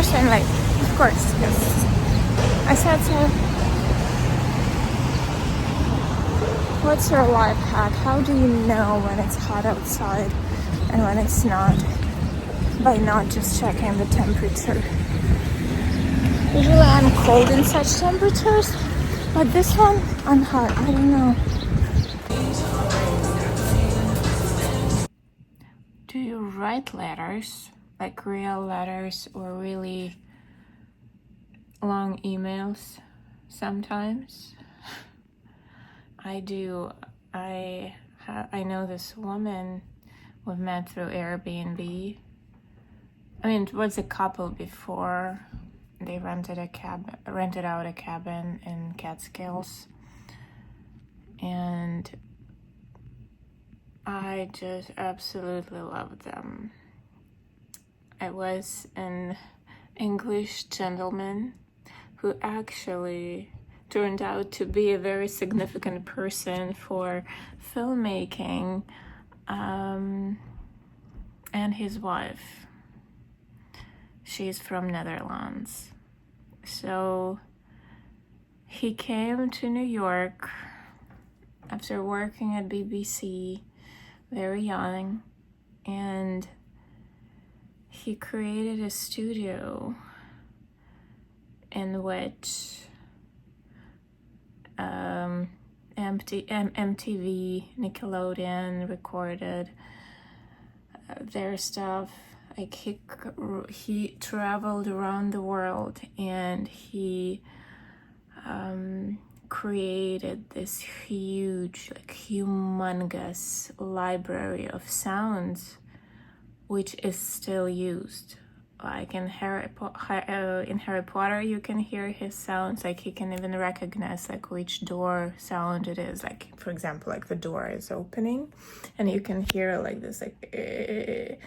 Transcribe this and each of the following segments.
person, like, of course, yes. I said so. What's your life hack? How do you know when it's hot outside and when it's not? By not just checking the temperature. Usually I'm cold in such temperatures, but this one I'm hot. I don't know. Do you write letters, like real letters, or really long emails sometimes? I do. I know this woman we've met through Airbnb. I mean, it was a couple before. They rented out a cabin in Catskills, and I just absolutely loved them. It was an English gentleman who actually turned out to be a very significant person for filmmaking, and his wife. She's from Netherlands. So he came to New York after working at BBC very young, and he created a studio in which MTV, Nickelodeon recorded their stuff. Like he traveled around the world, and he created this huge, like humongous library of sounds, which is still used. Like in Harry Potter, you can hear his sounds. Like he can even recognize like which door sound it is. Like for example, like the door is opening, and you can hear like this, like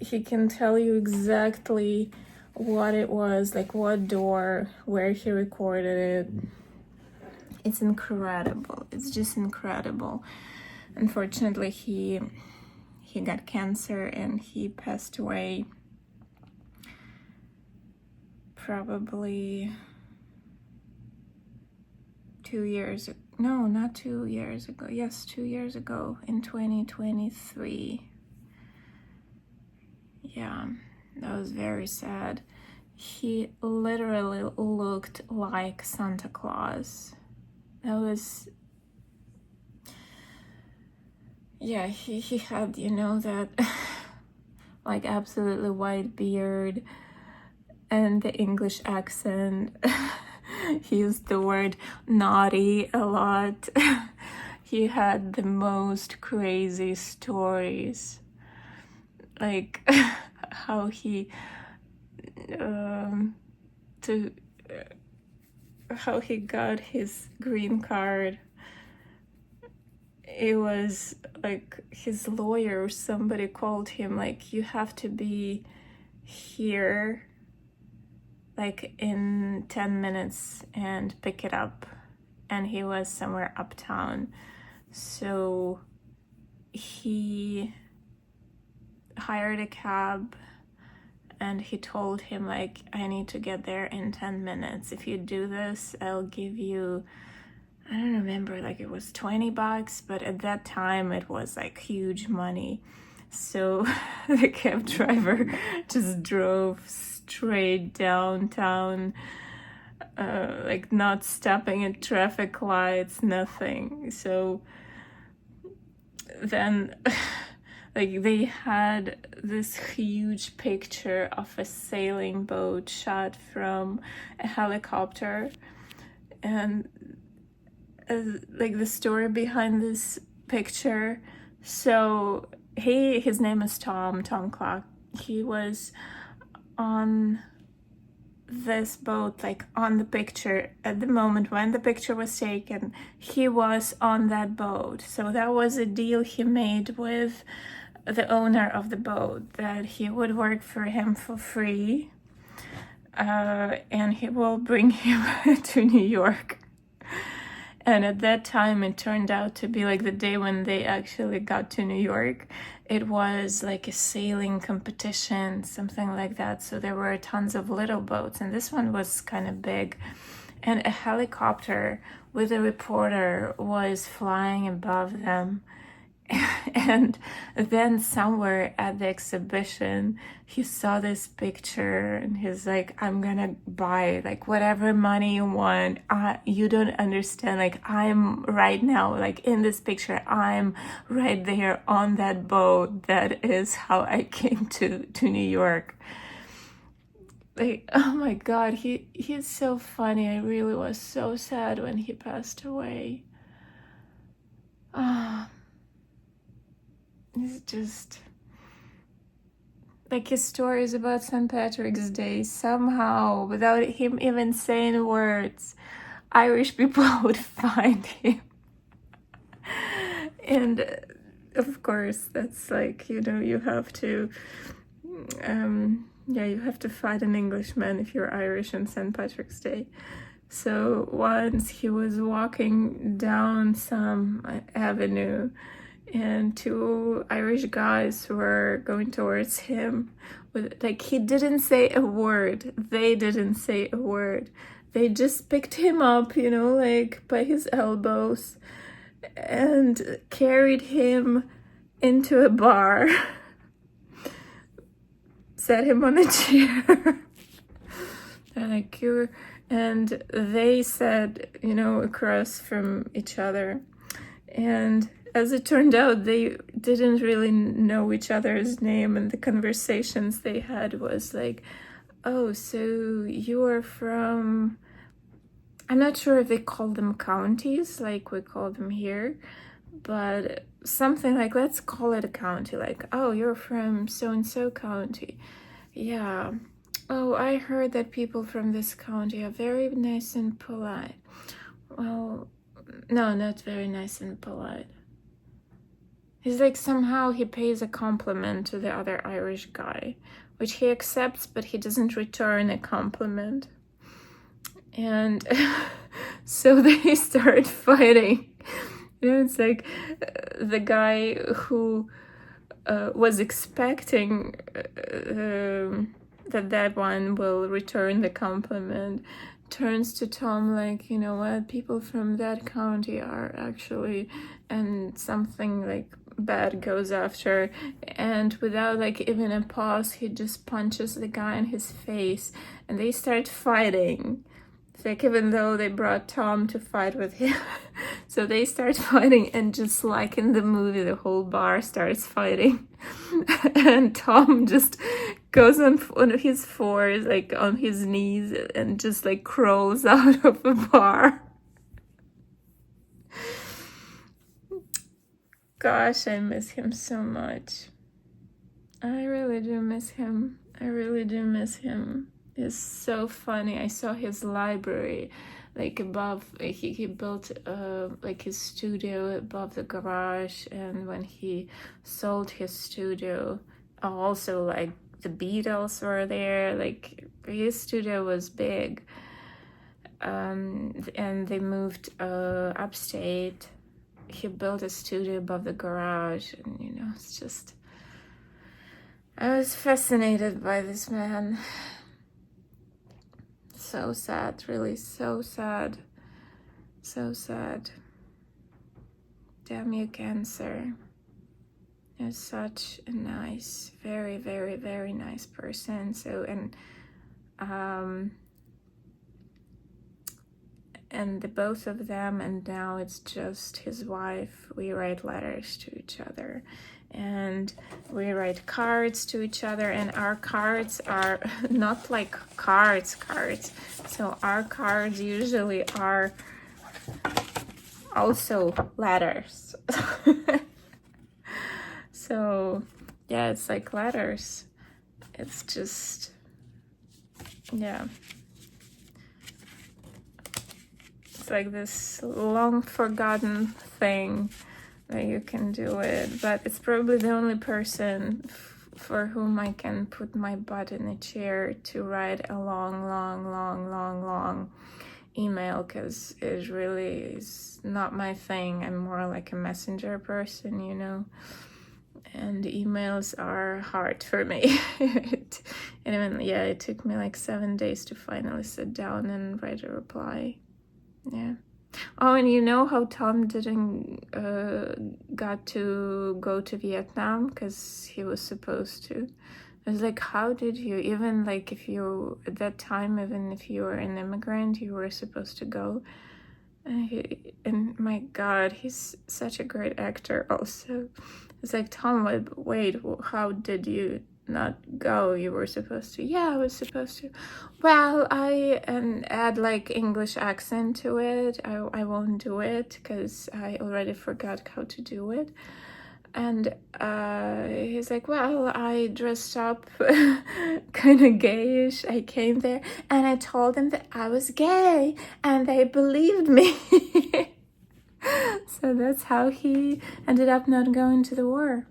he can tell you exactly what it was, like what door, where he recorded it. It's incredible. It's just incredible. Unfortunately, he got cancer and he passed away probably 2 years ago. No, not 2 years ago. Yes, 2 years ago in 2023. Yeah, that was very sad. He literally looked like Santa Claus. That was, yeah, he had, you know, that like absolutely white beard and the English accent. He used the word naughty a lot. He had the most crazy stories, like how he how he got his green card. It was like his lawyer or somebody called him, like, you have to be here like in 10 minutes and pick it up. And he was somewhere uptown. So he hired a cab, and he told him, like, I need to get there in 10 minutes. If you do this, I'll give you, I don't remember, like it was $20, but at that time it was like huge money. So the cab driver just drove straight downtown, like not stopping at traffic lights, nothing. So then like they had this huge picture of a sailing boat shot from a helicopter, and like the story behind this picture. So his name is Tom Clark. He was on this boat, like on the picture at the moment when the picture was taken. He was on that boat. So that was a deal he made with the owner of the boat, that he would work for him for free, and he will bring him to New York. And at that time, it turned out to be like the day when they actually got to New York. It was like a sailing competition, something like that. So there were tons of little boats, and this one was kind of big. And a helicopter with a reporter was flying above them. And then somewhere at the exhibition, he saw this picture and he's like, I'm gonna buy like whatever money you want. You don't understand. Like, I'm right now, like in this picture, I'm right there on that boat. That is how I came to New York. Like, oh my God, he's so funny. I really was so sad when he passed away. Ah. It's just like his stories about St. Patrick's Day, somehow, without him even saying words, Irish people would find him. And of course, that's like, you have to, you have to fight an Englishman if you're Irish on St. Patrick's Day. So once he was walking down some avenue, and two Irish guys were going towards him with, like, he didn't say a word. They didn't say a word. They just picked him up, like by his elbows and carried him into a bar, set him on a chair. And they sat, across from each other. And as it turned out, they didn't really know each other's name, and the conversations they had was like, oh, so you are from, I'm not sure if they call them counties like we call them here, but something like, let's call it a county, like, oh, you're from so-and-so county. Yeah. Oh, I heard that people from this county are very nice and polite. Well, no, not very nice and polite. He's like, somehow he pays a compliment to the other Irish guy, which he accepts, but he doesn't return a compliment. And so they start fighting. It's like the guy who was expecting that one will return the compliment turns to Tom like, you know what, people from that county are actually, and something like bad goes after, and without like even a pause, he just punches the guy in his face, and they start fighting. It's like, even though they brought Tom to fight with him, so they start fighting, and just like in the movie, the whole bar starts fighting, and Tom just goes on his fours, like on his knees, and just like crawls out of the bar. Gosh, I miss him so much. I really do miss him. I really do miss him. He's so funny. I saw his library, like above. He built like his studio above the garage, and when he sold his studio, also like the Beatles were there. Like his studio was big, and they moved upstate. He built a studio above the garage, and it's just, I was fascinated by this man. So sad, really, so sad. So sad. Damn you, cancer. You're such a nice, very, very, very nice person. So, and the both of them, and now it's just his wife, we write letters to each other, and we write cards to each other, and our cards are not like cards. So our cards usually are also letters. So yeah, it's like letters. It's just, yeah. It's like this long forgotten thing that you can do it, but it's probably the only person for whom I can put my butt in a chair to write a long email because it really is not my thing. I'm more like a messenger person, you know, and emails are hard for me. And even, yeah, it took me like 7 days to finally sit down and write a reply. Yeah. Oh, and you know how Tom didn't got to go to Vietnam because he was supposed to. I was like, how did you, even like if you, at that time, even if you were an immigrant, you were supposed to go. And my God, he's such a great actor also. It's like, Tom, wait, how did you not go? You were supposed to. Yeah, I was supposed to. Well, and add like English accent to it. I won't do it because I already forgot how to do it. And he's like, well, I dressed up kind of gayish. I came there and I told them that I was gay and they believed me. So that's how he ended up not going to the war.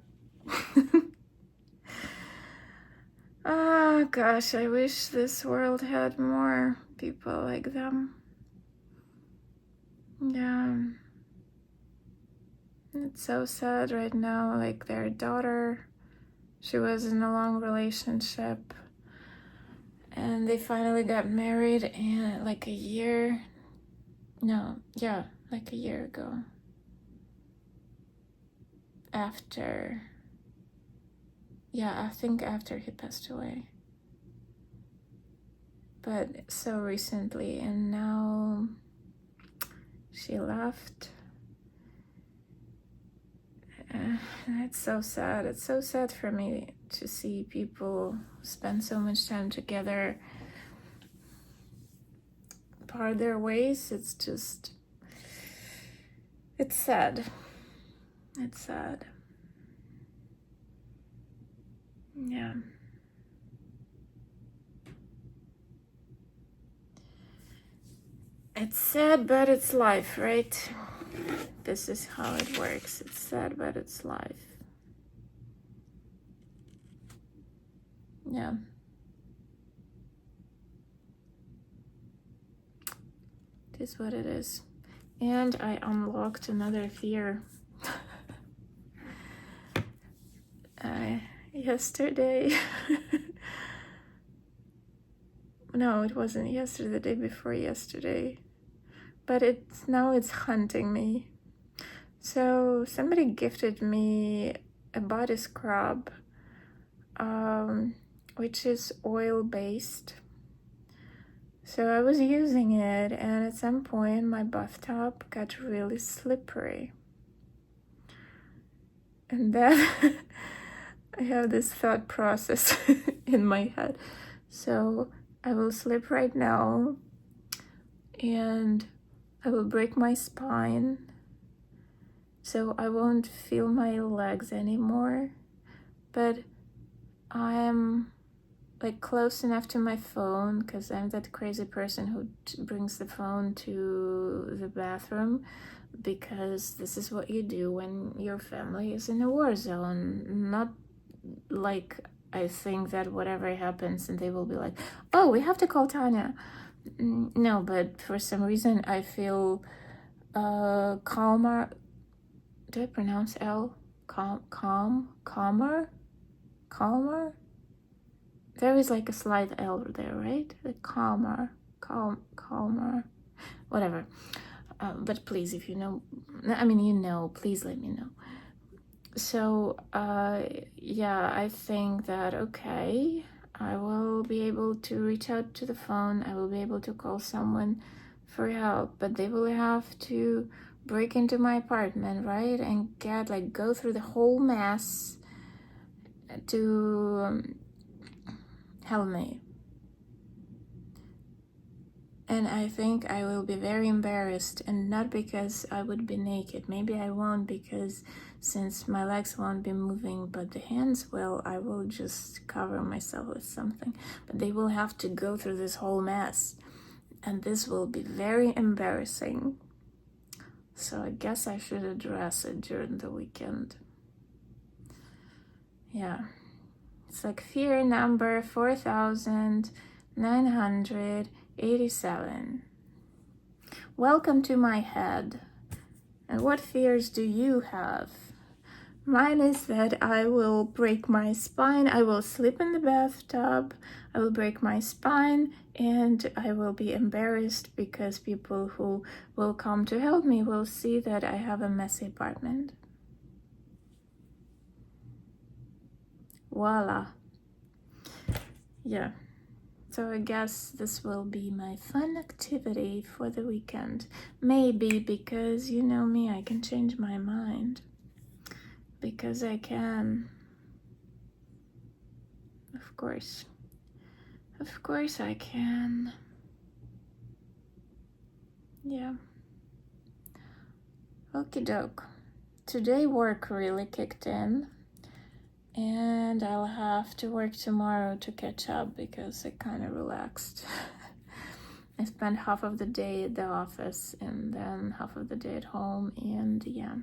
Oh gosh, I wish this world had more people like them. Yeah. It's so sad right now, like their daughter, she was in a long relationship and they finally got married and like a year ago after, I think after he passed away, but so recently, and now she left. It's so sad. It's so sad for me to see people spend so much time together, part their ways. It's sad. It's sad. Yeah. It's sad, but it's life, right? This is how it works. It's sad, but it's life. Yeah. It is what it is. And I unlocked another fear. Yesterday. No, it wasn't yesterday, the day before yesterday. But now it's hunting me. So somebody gifted me a body scrub, which is oil-based. So I was using it, and at some point my bathtub got really slippery. And then I have this thought process in my head. So I will slip right now, and I will break my spine. So I won't feel my legs anymore. But I am like close enough to my phone because I'm that crazy person who brings the phone to the bathroom, because this is what you do when your family is in a war zone. Not like I think that whatever happens and they will be like, oh, we have to call Tanya. No, but for some reason I feel calmer. Do I pronounce L? Calmer? There is like a slight L there, right? Like calmer, whatever. But please, if you know, please let me know. So, I think that, okay, I will be able to reach out to the phone. I will be able to call someone for help, but they will have to break into my apartment, right? And go through the whole mess to help me. And I think I will be very embarrassed, and not because I would be naked. Maybe I won't, because since my legs won't be moving, but the hands will, I will just cover myself with something. But they will have to go through this whole mess, and this will be very embarrassing. So I guess I should address it during the weekend. Yeah. It's like fear number 4,987. Welcome to my head. And what fears do you have? Mine is that I will break my spine, I will sleep in the bathtub, I will break my spine, and I will be embarrassed because people who will come to help me will see that I have a messy apartment. Voila. Yeah. So I guess this will be my fun activity for the weekend. Maybe, because you know me, I can change my mind. Because I can. Of course. Of course I can. Yeah. Okie doke. Today work really kicked in. And I'll have to work tomorrow to catch up because I kind of relaxed. I spent half of the day at the office and then half of the day at home, and yeah.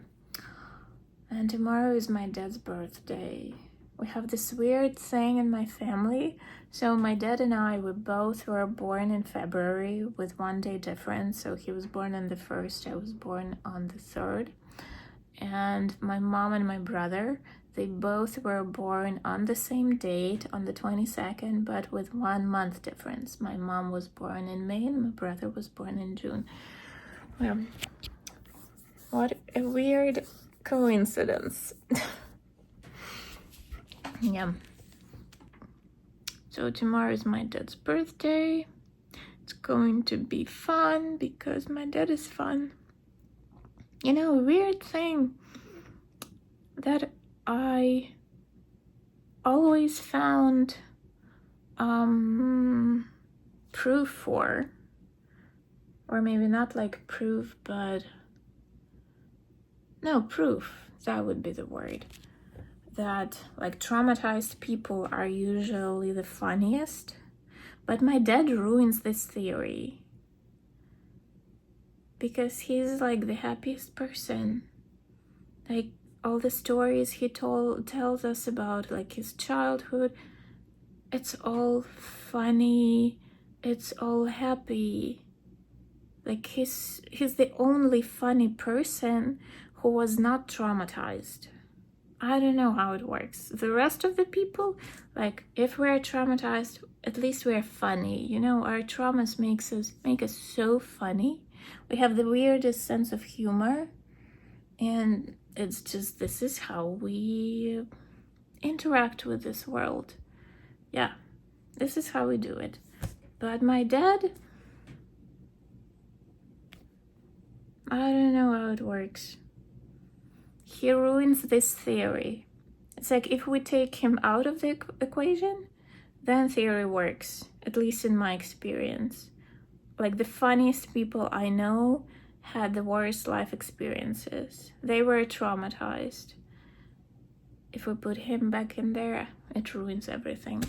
And tomorrow is my dad's birthday. We have this weird thing in my family. So my dad and I, we both were born in February with 1 day difference. So he was born on the 1st, I was born on the 3rd. And my mom and my brother, they both were born on the same date, on the 22nd, but with 1 month difference. My mom was born in May and my brother was born in June. Well, what a weird coincidence. Yeah. So tomorrow is my dad's birthday. It's going to be fun because my dad is fun. You know, a weird thing that I always found proof for, or maybe not like proof, but no, proof, that would be the word, that like traumatized people are usually the funniest. But my dad ruins this theory because he's like the happiest person. Like all the stories he tells us about like his childhood, it's all funny, it's all happy. Like he's the only funny person who was not traumatized. I don't know how it works. The rest of the people, like if we're traumatized, at least we're funny. You know, our traumas make us so funny. We have the weirdest sense of humor, and it's just, this is how we interact with this world. Yeah, this is how we do it. But my dad, I don't know how it works. He ruins this theory. It's like if we take him out of the equation, then theory works, at least in my experience. Like the funniest people I know had the worst life experiences. They were traumatized. If we put him back in there, it ruins everything.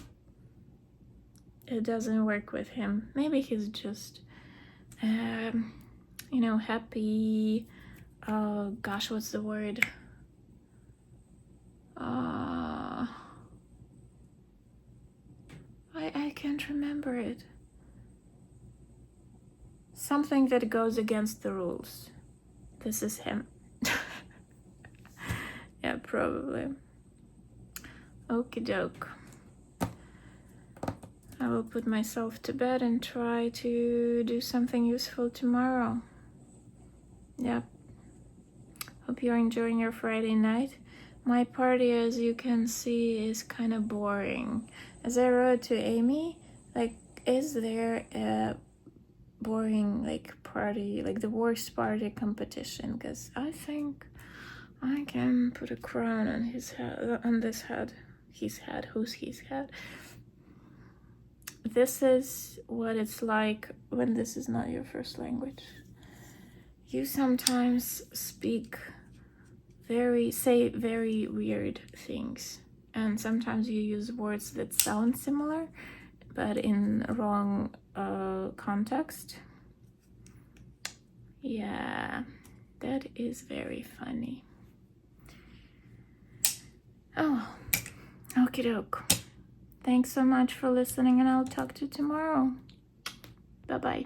It doesn't work with him. Maybe he's just, you know, happy. Gosh, what's the word? I can't remember it. Something that goes against the rules. This is him. Yeah, probably. Okie doke. I will put myself to bed and try to do something useful tomorrow. Yep. Hope you're enjoying your Friday night. My party, as you can see, is kind of boring. As I wrote to Amy, like, is there a boring like party, like the worst party competition? Because I think I can put a crown on his head, on this head. His head, who's his head? This is what it's like when this is not your first language. You sometimes say very weird things, and sometimes you use words that sound similar but in wrong context. Yeah, that is very funny. Oh, okie doke. Thanks so much for listening, and I'll talk to you tomorrow. Bye-bye.